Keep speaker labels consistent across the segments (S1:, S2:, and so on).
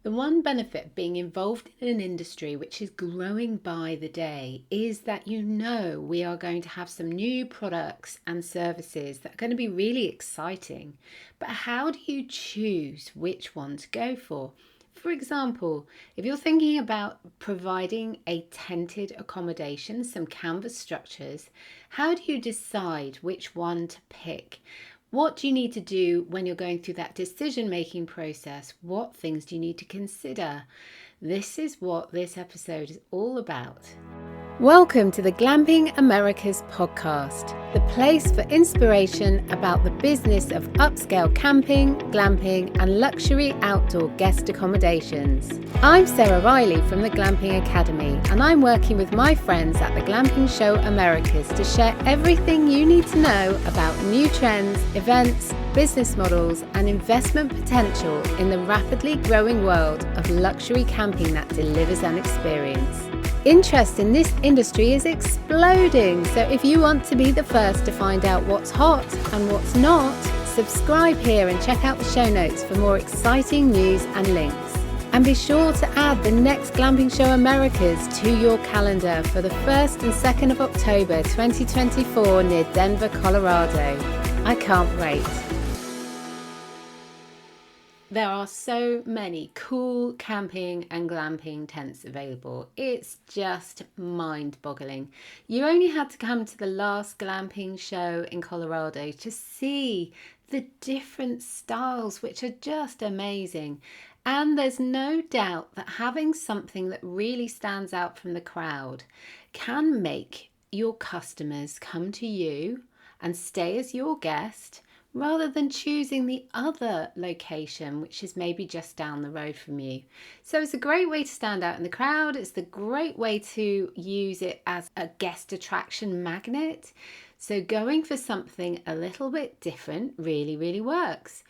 S1: The one benefit of being involved in an industry which is growing by the day is that we are going to have some new products and services that are going to be really exciting. But how do you choose which one to go for? For example, if you're thinking about providing a tented accommodation, some canvas structures, how do you decide which one to pick? What do you need to do when you're going through that decision-making process? What things do you need to consider? This is what this episode is all about. Welcome to the Glamping Americas podcast, the place for inspiration about the business of upscale camping, glamping, and luxury outdoor guest accommodations. I'm Sarah Riley from the Glamping Academy, and I'm working with my friends at the Glamping Show Americas to share everything you need to know about new trends, events, business models, and investment potential in the rapidly growing world of luxury camping that delivers an experience. Interest in this industry is exploding, so if you want to be the first to find out what's hot and what's not, subscribe here and check out the show notes for more exciting news and links. And be sure to add the next Glamping Show Americas to your calendar for the 1st and 2nd of October 2024 near Denver, Colorado. I can't wait. There are so many cool camping and glamping tents available. It's just mind-boggling. You only had to come to the last glamping show in Colorado to see the different styles, which are just amazing. And there's no doubt that having something that really stands out from the crowd can make your customers come to you and stay as your guest, rather than choosing the other location, which is maybe just down the road from you. So it's a great way to stand out in the crowd. It's the great way to use it as a guest attraction magnet. So going for something a little bit different really, really works.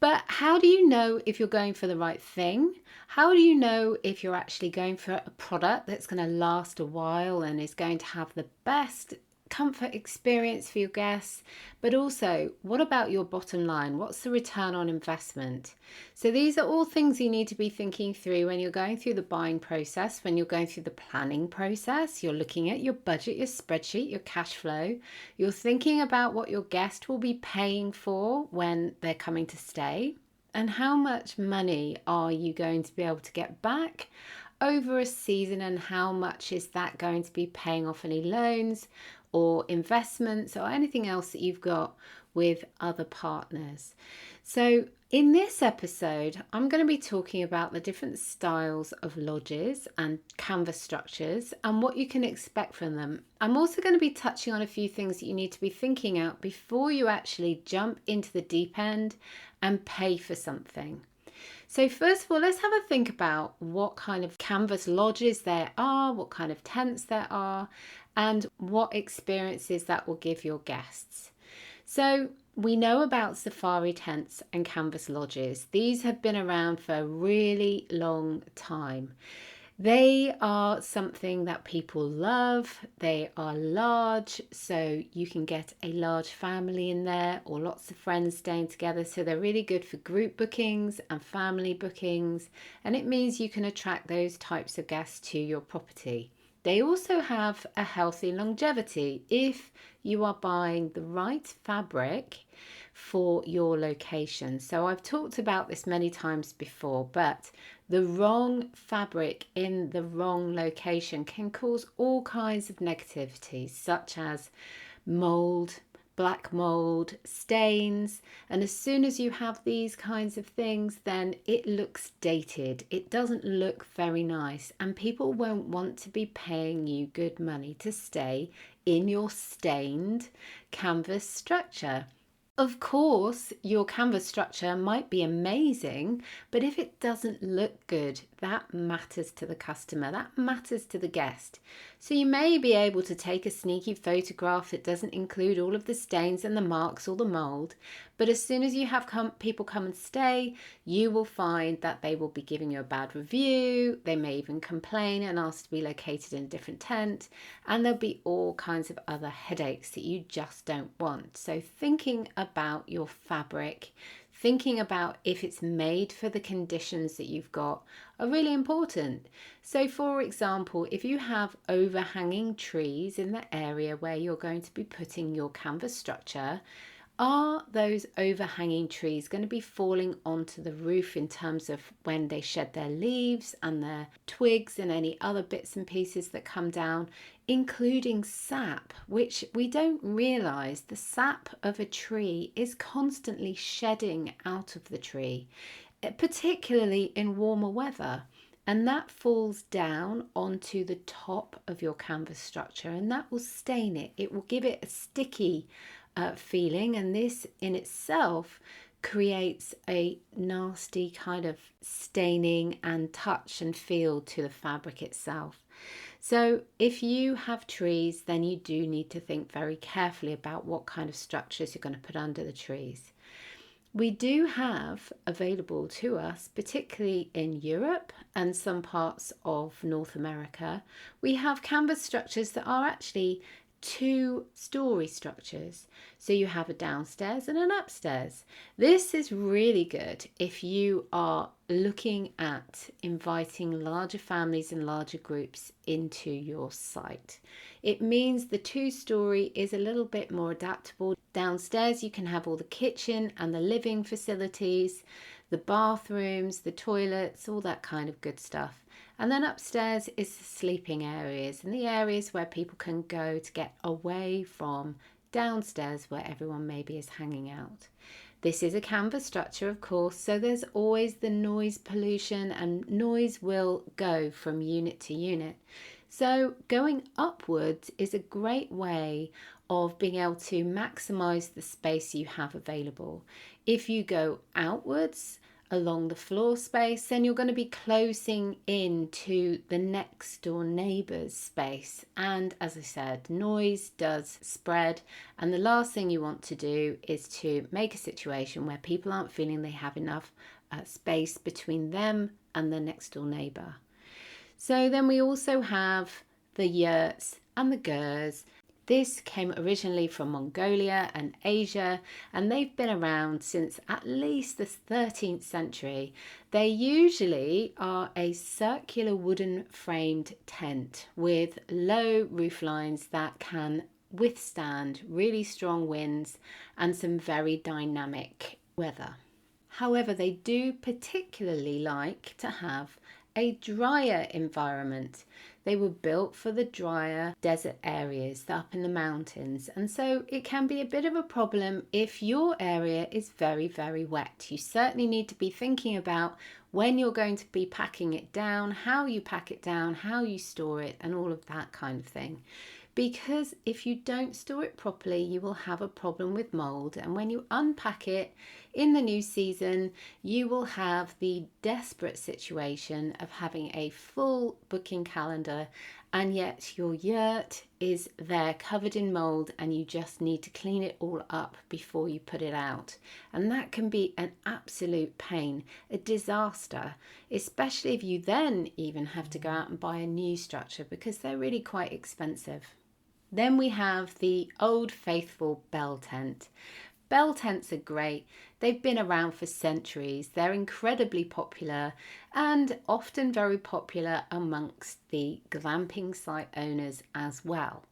S1: But how do you know if you're going for the right thing? How do you know if you're actually going for a product that's going to last a while and is going to have the best comfort experience for your guests? But also, what about your bottom line? What's the return on investment? So these are all things you need to be thinking through when you're going through the buying process, when you're going through the planning process. You're looking at your budget, your spreadsheet, your cash flow. You're thinking about what your guest will be paying for when they're coming to stay, and how much money are you going to be able to get back over a season, and how much is that going to be paying off any loans or investments or anything else that you've got with other partners. So in this episode, I'm going to be talking about the different styles of lodges and canvas structures and what you can expect from them. I'm also going to be touching on a few things that you need to be thinking out before you actually jump into the deep end and pay for something. So first of all, let's have a think about what kind of canvas lodges there are, what kind of tents there are, and what experiences that will give your guests. So we know about safari tents and canvas lodges. These have been around for a really long time. They are something that people love. They are large, so you can get a large family in there or lots of friends staying together. So they're really good for group bookings and family bookings, and it means you can attract those types of guests to your property. They also have a healthy longevity if you are buying the right fabric for your location. So I've talked about this many times before, but the wrong fabric in the wrong location can cause all kinds of negativity, such as mold, black mold, stains, and as soon as you have these kinds of things, then it looks dated. It doesn't look very nice, and people won't want to be paying you good money to stay in your stained canvas structure. Of course, your canvas structure might be amazing, but if it doesn't look good, that matters to the customer, that matters to the guest. So you may be able to take a sneaky photograph that doesn't include all of the stains and the marks or the mold, but as soon as you have people come and stay, you will find that they will be giving you a bad review. They may even complain and ask to be located in a different tent, and there'll be all kinds of other headaches that you just don't want. So thinking about your fabric, thinking about if it's made for the conditions that you've got are really important. So for example, if you have overhanging trees in the area where you're going to be putting your canvas structure, are those overhanging trees going to be falling onto the roof in terms of when they shed their leaves and their twigs and any other bits and pieces that come down, including sap, which we don't realize the sap of a tree is constantly shedding out of the tree, particularly in warmer weather. And that falls down onto the top of your canvas structure, and that will stain it. It will give it a sticky feeling, and this in itself creates a nasty kind of staining and touch and feel to the fabric itself. So if you have trees, then you do need to think very carefully about what kind of structures you're going to put under the trees. We do have available to us, particularly in Europe and some parts of North America, we have canvas structures that are actually 2-story structures. So you have a downstairs and an upstairs. This is really good if you are looking at inviting larger families and larger groups into your site. It means the 2-story is a little bit more adaptable. Downstairs you can have all the kitchen and the living facilities, the bathrooms, the toilets, all that kind of good stuff. And then upstairs is the sleeping areas and the areas where people can go to get away from downstairs where everyone maybe is hanging out. This is a canvas structure, of course, so there's always the noise pollution, and noise will go from unit to unit. So going upwards is a great way of being able to maximize the space you have available. If you go outwards along the floor space, then you're going to be closing in to the next door neighbour's space, and as I said, noise does spread, and the last thing you want to do is to make a situation where people aren't feeling they have enough space between them and the next door neighbour. So then we also have the yurts and the gers. This came originally from Mongolia and Asia, and they've been around since at least the 13th century. They usually are a circular wooden framed tent with low roof lines that can withstand really strong winds and some very dynamic weather. However, they do particularly like to have a drier environment. They were built for the drier desert areas up in the mountains, and so it can be a bit of a problem if your area is very, very wet. You certainly need to be thinking about when you're going to be packing it down, how you pack it down, how you store it, and all of that kind of thing. Because if you don't store it properly, you will have a problem with mold, and when you unpack it in the new season, you will have the desperate situation of having a full booking calendar, and yet your yurt is there covered in mold and you just need to clean it all up before you put it out. And that can be an absolute pain, a disaster, especially if you then even have to go out and buy a new structure, because they're really quite expensive. Then we have the Old Faithful bell tent. Bell tents are great. They've been around for centuries. They're incredibly popular and often very popular amongst the glamping site owners as well.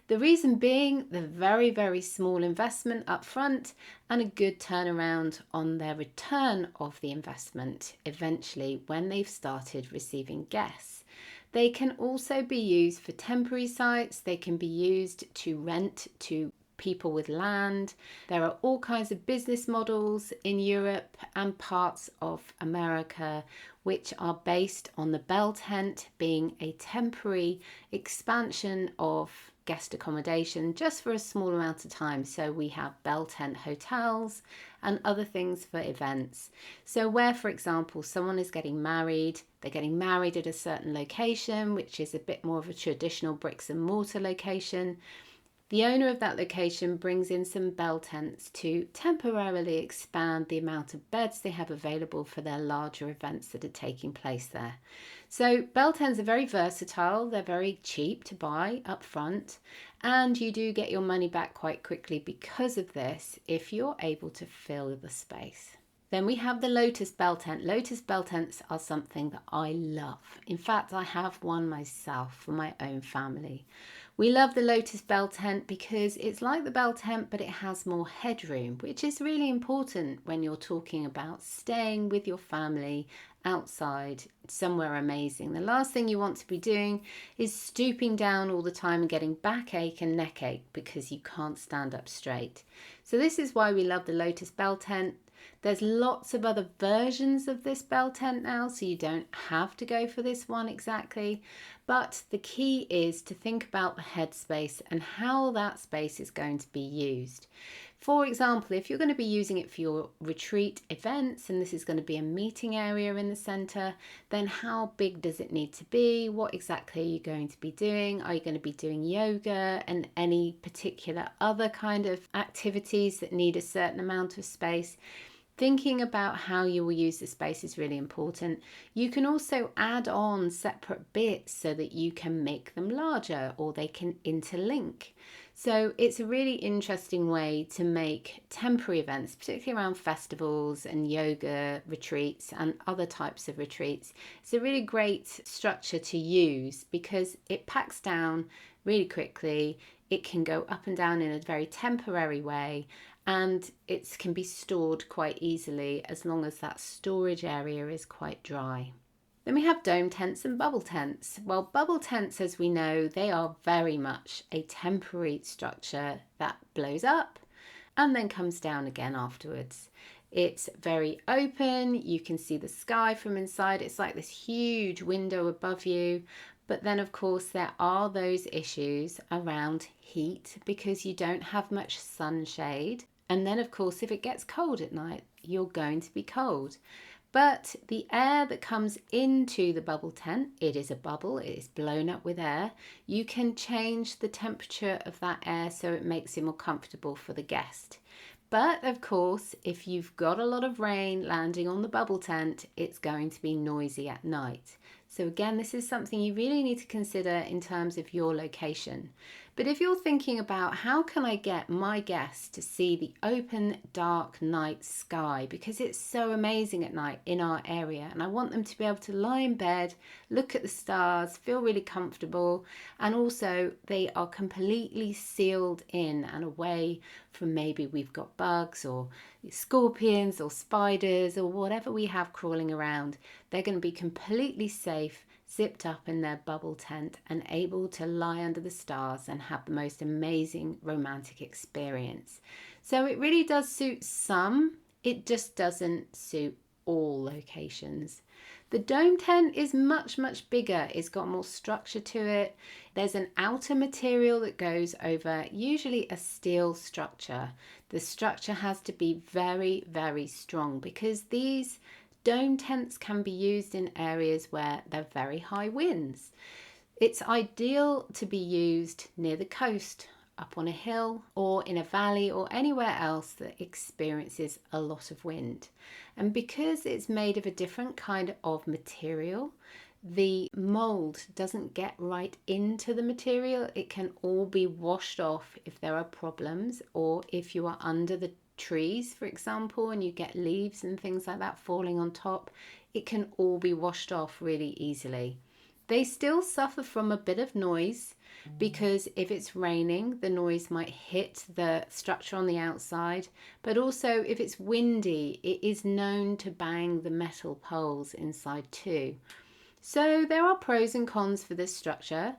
S1: The reason being the very, very small investment up front and a good turnaround on their return of the investment eventually when they've started receiving guests. They can also be used for temporary sites. They can be used to rent to people with land. There are all kinds of business models in Europe and parts of America which are based on the bell tent being a temporary expansion of guest accommodation just for a small amount of time. So we have bell tent hotels and other things for events. So where, for example, someone is getting married, they're getting married at a certain location, which is a bit more of a traditional bricks and mortar location. The owner of that location brings in some bell tents to temporarily expand the amount of beds they have available for their larger events that are taking place there. So bell tents are very versatile, they're very cheap to buy up front, and you do get your money back quite quickly because of this if you're able to fill the space. Then we have the lotus bell tent. Lotus bell tents are something that I love. In fact, I have one myself for my own family. We love the lotus bell tent because it's like the bell tent, but it has more headroom, which is really important when you're talking about staying with your family outside somewhere amazing. The last thing you want to be doing is stooping down all the time and getting backache and neckache because you can't stand up straight. So this is why we love the lotus bell tent. There's lots of other versions of this bell tent now, so you don't have to go for this one exactly. But the key is to think about the headspace and how that space is going to be used. For example, if you're going to be using it for your retreat events and this is going to be a meeting area in the center, then how big does it need to be? What exactly are you going to be doing? Are you going to be doing yoga and any particular other kind of activities that need a certain amount of space? Thinking about how you will use the space is really important. You can also add on separate bits so that you can make them larger or they can interlink. So it's a really interesting way to make temporary events, particularly around festivals and yoga retreats and other types of retreats. It's a really great structure to use because it packs down really quickly. It can go up and down in a very temporary way, and it can be stored quite easily as long as that storage area is quite dry. Then we have dome tents and bubble tents. Well, bubble tents, as we know, they are very much a temporary structure that blows up and then comes down again afterwards. It's very open, you can see the sky from inside. It's like this huge window above you. But then, of course, there are those issues around heat because you don't have much sunshade. And then, of course, if it gets cold at night, you're going to be cold. But the air that comes into the bubble tent, it is a bubble, it is blown up with air. You can change the temperature of that air so it makes it more comfortable for the guest. But of course, if you've got a lot of rain landing on the bubble tent, it's going to be noisy at night. So again, this is something you really need to consider in terms of your location. But if you're thinking about how can I get my guests to see the open, dark night sky, because it's so amazing at night in our area, and I want them to be able to lie in bed, look at the stars, feel really comfortable, and also they are completely sealed in and away from maybe we've got bugs or scorpions or spiders or whatever we have crawling around. They're going to be completely safe, zipped up in their bubble tent and able to lie under the stars and have the most amazing romantic experience. So it really does suit some, it just doesn't suit all locations. The dome tent is much, much bigger. It's got more structure to it. There's an outer material that goes over, usually a steel structure. The structure has to be very, very strong because these dome tents can be used in areas where there are very high winds. It's ideal to be used near the coast, up on a hill, or in a valley, or anywhere else that experiences a lot of wind. And because it's made of a different kind of material, the mold doesn't get right into the material. It can all be washed off if there are problems, or if you are under the trees, for example, and you get leaves and things like that falling on top, it can all be washed off really easily. They still suffer from a bit of noise because if it's raining, the noise might hit the structure on the outside, but also if it's windy, it is known to bang the metal poles inside too. So there are pros and cons for this structure.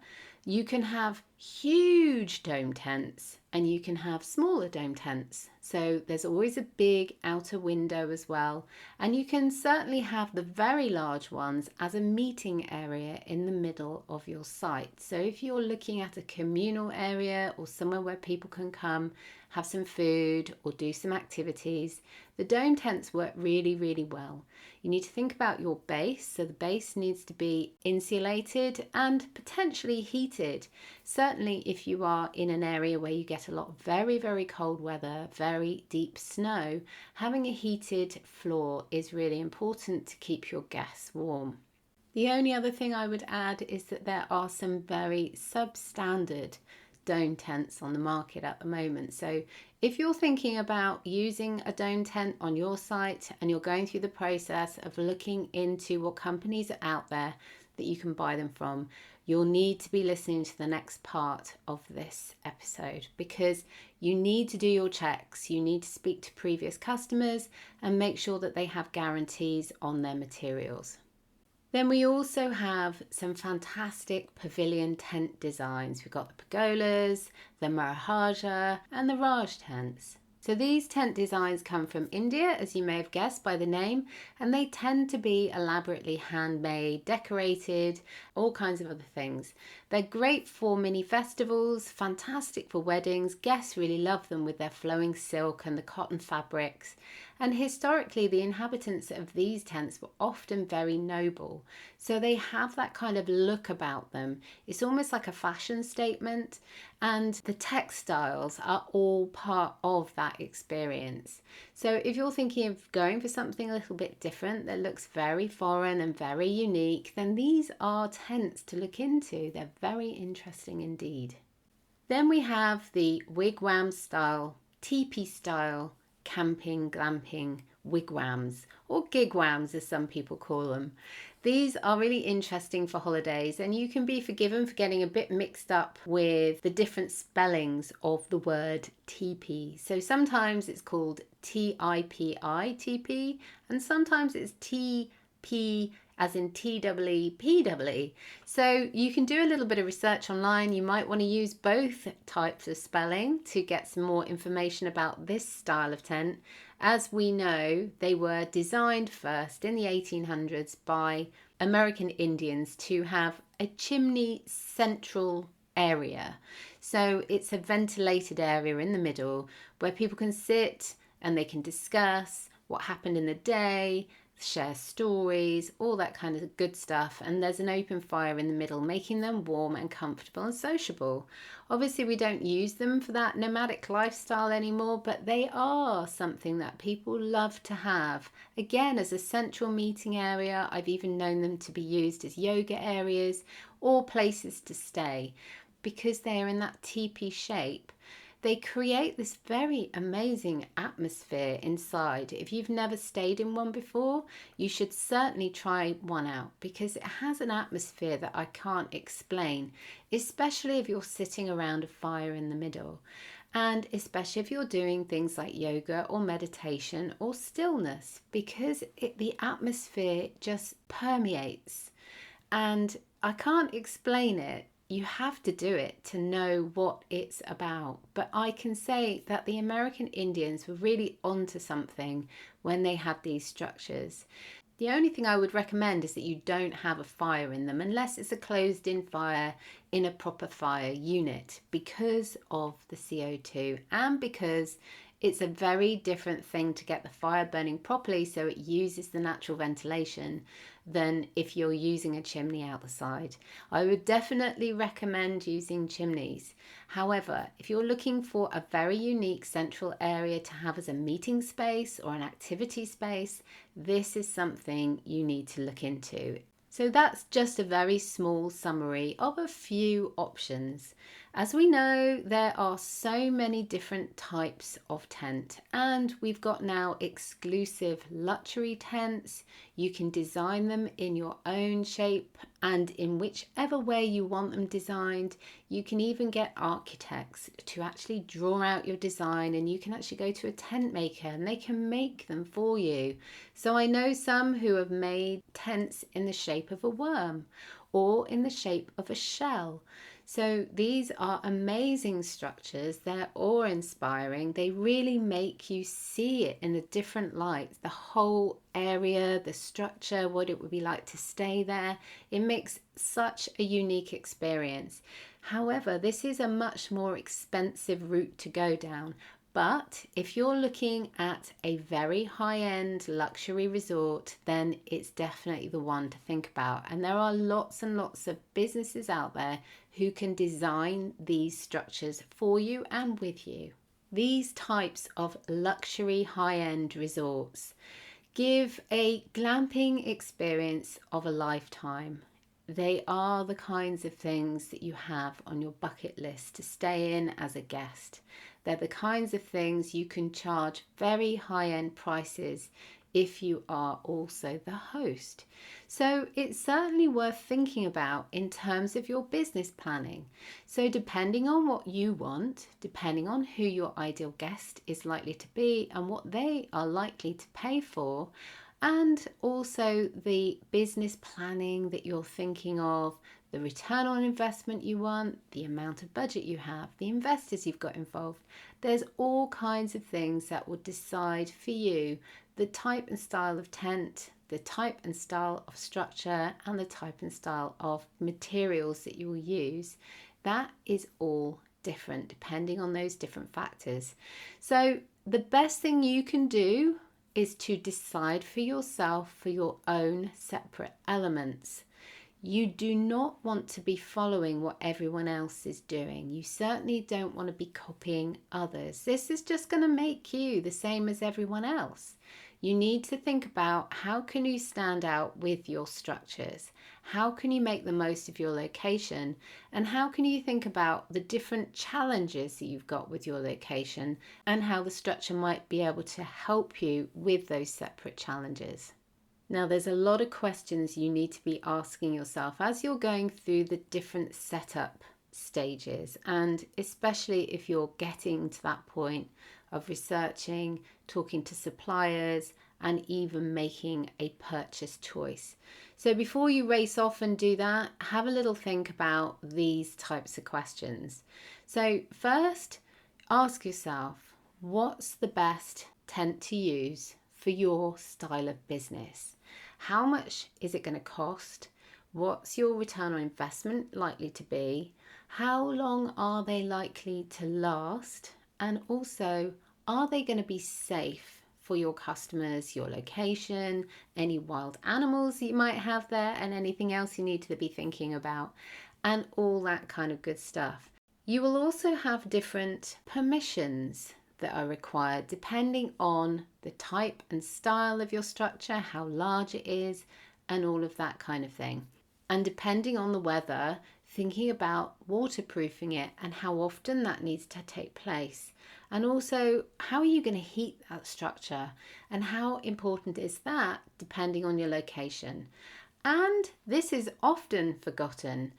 S1: You can have huge dome tents and you can have smaller dome tents. So there's always a big outer window as well. And you can certainly have the very large ones as a meeting area in the middle of your site. So if you're looking at a communal area or somewhere where people can come, have some food or do some activities, the dome tents work really, really well. You need to think about your base. So the base needs to be insulated and potentially heated. Certainly if you are in an area where you get a lot of very, very cold weather, very deep snow, having a heated floor is really important to keep your guests warm. The only other thing I would add is that there are some very substandard dome tents on the market at the moment. So if you're thinking about using a dome tent on your site and you're going through the process of looking into what companies are out there that you can buy them from, you'll need to be listening to the next part of this episode, because you need to do your checks. You need to speak to previous customers and make sure that they have guarantees on their materials. Then we also have some fantastic pavilion tent designs. We've got the pergolas, the Maharaja and the Raj tents. So these tent designs come from India, as you may have guessed by the name, and they tend to be elaborately handmade, decorated, all kinds of other things. They're great for mini festivals, fantastic for weddings. Guests really love them with their flowing silk and the cotton fabrics. And historically, the inhabitants of these tents were often very noble. So they have that kind of look about them. It's almost like a fashion statement. And the textiles are all part of that experience. So if you're thinking of going for something a little bit different that looks very foreign and very unique, then these are tents to look into. They're very interesting indeed. Then we have the wigwam style, teepee style, camping, glamping wigwams, or gigwams as some people call them. These are really interesting for holidays, and you can be forgiven for getting a bit mixed up with the different spellings of the word teepee. So sometimes it's called T-I-P-I, teepee, and sometimes it's T-P as in T-E-E-P-E-E. So you can do a little bit of research online. You might want to use both types of spelling to get some more information about this style of tent. As we know, they were designed first in the 1800s by American Indians to have a chimney central area. So it's a ventilated area in the middle where people can sit and they can discuss what happened in the day, share stories, all that kind of good stuff, and there's an open fire in the middle, making them warm and comfortable and sociable. Obviously we don't use them for that nomadic lifestyle anymore, but they are something that people love to have, again, as a central meeting area. I've even known them to be used as yoga areas or places to stay, because they are in that teepee shape. They create this very amazing atmosphere inside. If you've never stayed in one before, you should certainly try one out, because it has an atmosphere that I can't explain, especially if you're sitting around a fire in the middle, and especially if you're doing things like yoga or meditation or stillness, because the atmosphere just permeates, and I can't explain it. You have to do it to know what it's about. But I can say that the American Indians were really onto something when they had these structures. The only thing I would recommend is that you don't have a fire in them unless it's a closed-in fire in a proper fire unit, because of the CO2 and because it's a very different thing to get the fire burning properly so it uses the natural ventilation than if you're using a chimney out the side. I would definitely recommend using chimneys. However, if you're looking for a very unique central area to have as a meeting space or an activity space, this is something you need to look into. So that's just a very small summary of a few options. As we know, there are so many different types of tent, and we've got now exclusive luxury tents. You can design them in your own shape and in whichever way you want them designed. You can even get architects to actually draw out your design, and you can actually go to a tent maker and they can make them for you. So I know some who have made tents in the shape of a worm or in the shape of a shell. So these are amazing structures. They're awe-inspiring. They really make you see it in a different light. The whole area, the structure, what it would be like to stay there. It makes such a unique experience. However, this is a much more expensive route to go down. But if you're looking at a very high-end luxury resort, then it's definitely the one to think about. And there are lots and lots of businesses out there who can design these structures for you and with you. These types of luxury high-end resorts give a glamping experience of a lifetime. they are the kinds of things that you have on your bucket list to stay in as a guest. They're the kinds of things you can charge very high-end prices if you are also the host. So it's certainly worth thinking about in terms of your business planning. So depending on what you want, depending on who your ideal guest is likely to be and what they are likely to pay for, and also the business planning that you're thinking of, the return on investment you want, the amount of budget you have, the investors you've got involved. There's all kinds of things that will decide for you the type and style of tent, the type and style of structure, and the type and style of materials that you will use. That is all different depending on those different factors. So the best thing you can do is to decide for yourself for your own separate elements. You do not want to be following what everyone else is doing. You certainly don't want to be copying others. This is just going to make you the same as everyone else. You need to think about how can you stand out with your structures? How can you make the most of your location? And how can you think about the different challenges that you've got with your location and how the structure might be able to help you with those separate challenges? Now, there's a lot of questions you need to be asking yourself as you're going through the different setup stages, and especially if you're getting to that point of researching, talking to suppliers, and even making a purchase choice. So before you race off and do that, have a little think about these types of questions. So first, ask yourself, what's the best tent to use for your style of business? How much is it going to cost? What's your return on investment likely to be? How long are they likely to last? And also, are they going to be safe for your customers, your location, any wild animals you might have there, and anything else you need to be thinking about, and all that kind of good stuff. You will also have different permissions that are required depending on the type and style of your structure, how large it is, and all of that kind of thing. And depending on the weather, thinking about waterproofing it and how often that needs to take place. And also, how are you going to heat that structure and how important is that depending on your location? And this is often forgotten.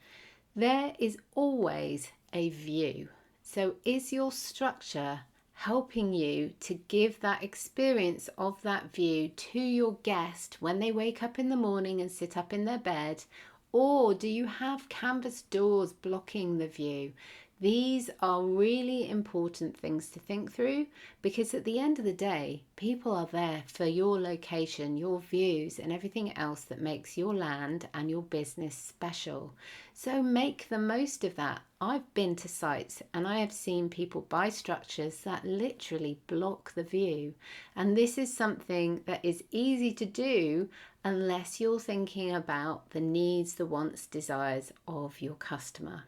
S1: There is always a view. So is your structure helping you to give that experience of that view to your guest when they wake up in the morning and sit up in their bed? Or do you have canvas doors blocking the view? These are really important things to think through, because at the end of the day, people are there for your location, your views, and everything else that makes your land and your business special. So make the most of that. I've been to sites and I have seen people buy structures that literally block the view. And this is something that is easy to do unless you're thinking about the needs, the wants, desires of your customer.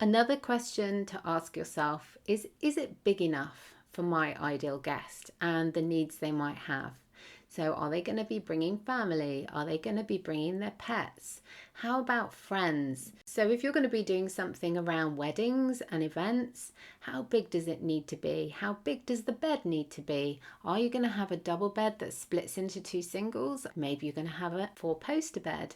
S1: Another question to ask yourself is it big enough for my ideal guest and the needs they might have? So are they going to be bringing family? Are they going to be bringing their pets? How about friends? So if you're going to be doing something around weddings and events, how big does it need to be? How big does the bed need to be? Are you going to have a double bed that splits into two singles? Maybe you're going to have a four-poster bed.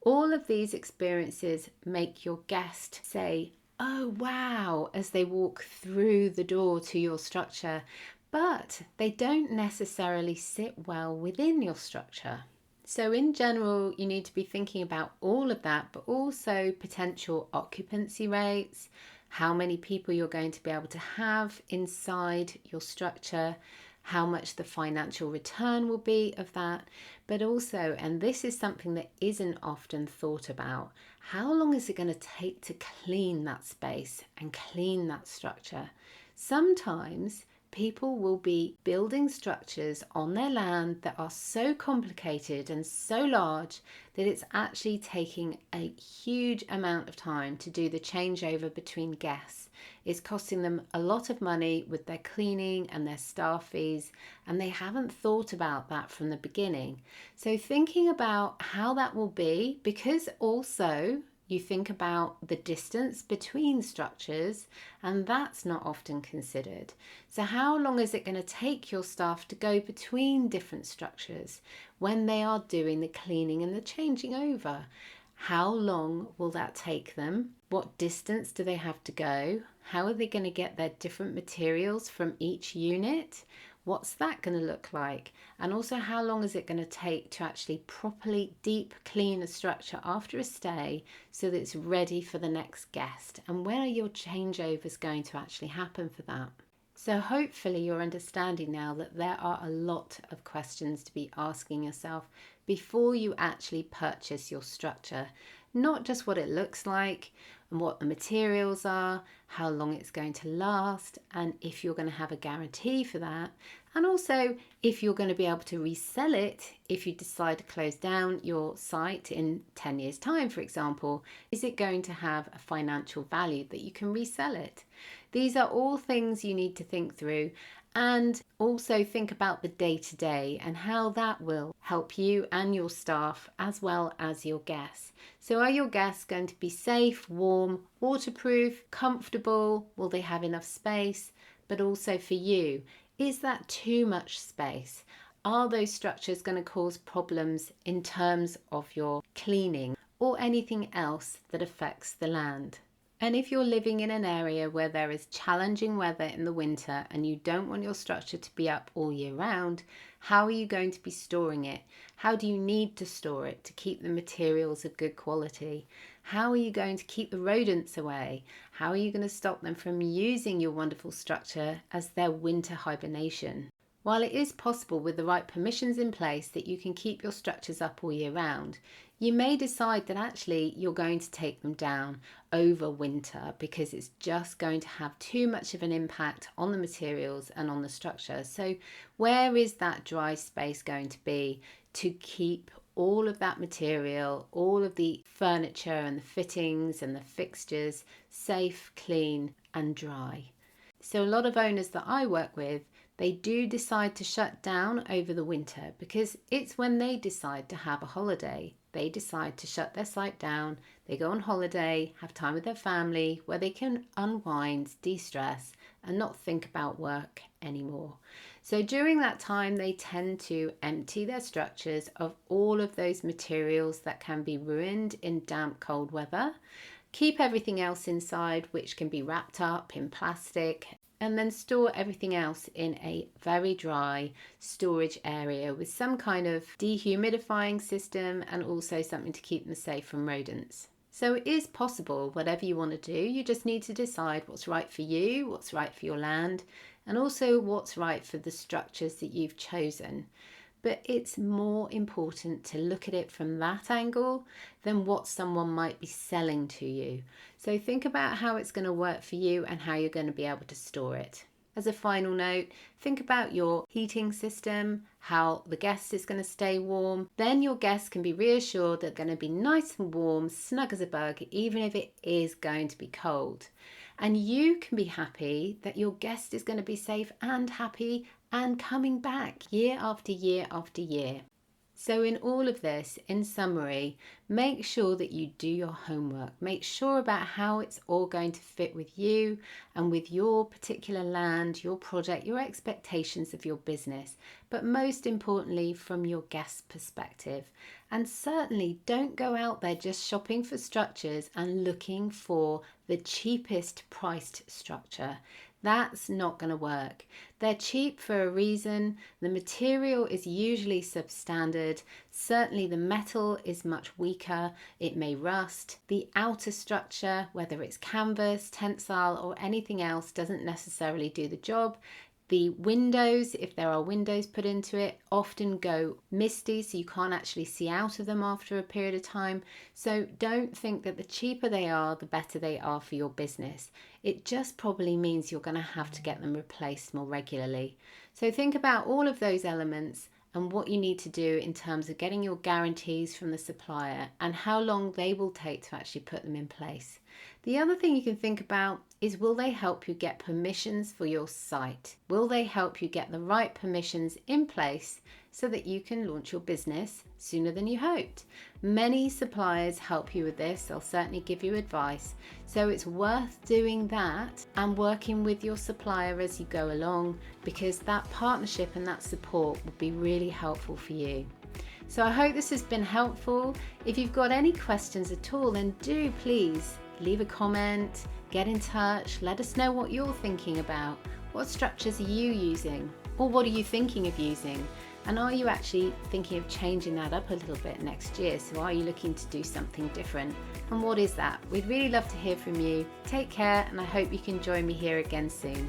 S1: All of these experiences make your guest say, "Oh wow," as they walk through the door to your structure, but they don't necessarily sit well within your structure. So in general, you need to be thinking about all of that, but also potential occupancy rates, how many people you're going to be able to have inside your structure, how much the financial return will be of that, but also, and this is something that isn't often thought about, how long is it going to take to clean that space and clean that structure? Sometimes people will be building structures on their land that are so complicated and so large that it's actually taking a huge amount of time to do the changeover between guests. It's costing them a lot of money with their cleaning and their staff fees, and they haven't thought about that from the beginning. So thinking about how that will be, because also you think about the distance between structures, and that's not often considered. So how long is it going to take your staff to go between different structures when they are doing the cleaning and the changing over? How long will that take them? What distance do they have to go? How are they going to get their different materials from each unit? What's that going to look like? And also, how long is it going to take to actually properly deep clean a structure after a stay so that it's ready for the next guest? And when are your changeovers going to actually happen for that? So hopefully you're understanding now that there are a lot of questions to be asking yourself before you actually purchase your structure. Not just what it looks like and what the materials are, how long it's going to last, and if you're going to have a guarantee for that, and also if you're going to be able to resell it if you decide to close down your site in 10 years' time, for example. Is it going to have a financial value that you can resell it? These are all things you need to think through, and also think about the day-to-day and how that will help you and your staff as well as your guests. So are your guests going to be safe, warm, waterproof, comfortable? Will they have enough space? But also for you, is that too much space? Are those structures going to cause problems in terms of your cleaning or anything else that affects the land? And if you're living in an area where there is challenging weather in the winter and you don't want your structure to be up all year round, how are you going to be storing it? How do you need to store it to keep the materials of good quality? How are you going to keep the rodents away? How are you going to stop them from using your wonderful structure as their winter hibernation? While it is possible with the right permissions in place that you can keep your structures up all year round, you may decide that actually you're going to take them down over winter because it's just going to have too much of an impact on the materials and on the structure. So where is that dry space going to be to keep all of that material, all of the furniture and the fittings and the fixtures safe, clean and dry? So a lot of owners that I work with, they do decide to shut down over the winter because it's when they decide to have a holiday. They decide to shut their site down, they go on holiday, have time with their family where they can unwind, de-stress and not think about work anymore. So during that time they tend to empty their structures of all of those materials that can be ruined in damp, cold weather, keep everything else inside which can be wrapped up in plastic, and then store everything else in a very dry storage area with some kind of dehumidifying system and also something to keep them safe from rodents. So it is possible, whatever you want to do, you just need to decide what's right for you, what's right for your land, and also what's right for the structures that you've chosen. But it's more important to look at it from that angle than what someone might be selling to you. So think about how it's going to work for you and how you're going to be able to store it. As a final note, think about your heating system, how the guest is going to stay warm. Then your guests can be reassured they're going to be nice and warm, snug as a bug, even if it is going to be cold. And you can be happy that your guest is going to be safe and happy and coming back year after year after year. So in all of this, in summary, make sure that you do your homework. Make sure about how it's all going to fit with you and with your particular land, your project, your expectations of your business, but most importantly from your guest perspective. And certainly don't go out there just shopping for structures and looking for the cheapest priced structure. That's not going to work. They're cheap for a reason. The material is usually substandard. Certainly the metal is much weaker. It may rust. The outer structure, whether it's canvas, tensile or anything else, doesn't necessarily do the job. The windows, if there are windows put into it, often go misty, so you can't actually see out of them after a period of time. So don't think that the cheaper they are, the better they are for your business. It just probably means you're going to have to get them replaced more regularly. So think about all of those elements and what you need to do in terms of getting your guarantees from the supplier and how long they will take to actually put them in place. The other thing you can think about is, will they help you get permissions for your site? Will they help you get the right permissions in place so that you can launch your business sooner than you hoped? Many suppliers help you with this. They'll certainly give you advice. So it's worth doing that and working with your supplier as you go along, because that partnership and that support will be really helpful for you. So I hope this has been helpful. If you've got any questions at all, then do please leave a comment, get in touch, let us know what you're thinking about. What structures are you using? Or what are you thinking of using? And are you actually thinking of changing that up a little bit next year? So are you looking to do something different? And what is that? We'd really love to hear from you. Take care, and I hope you can join me here again soon.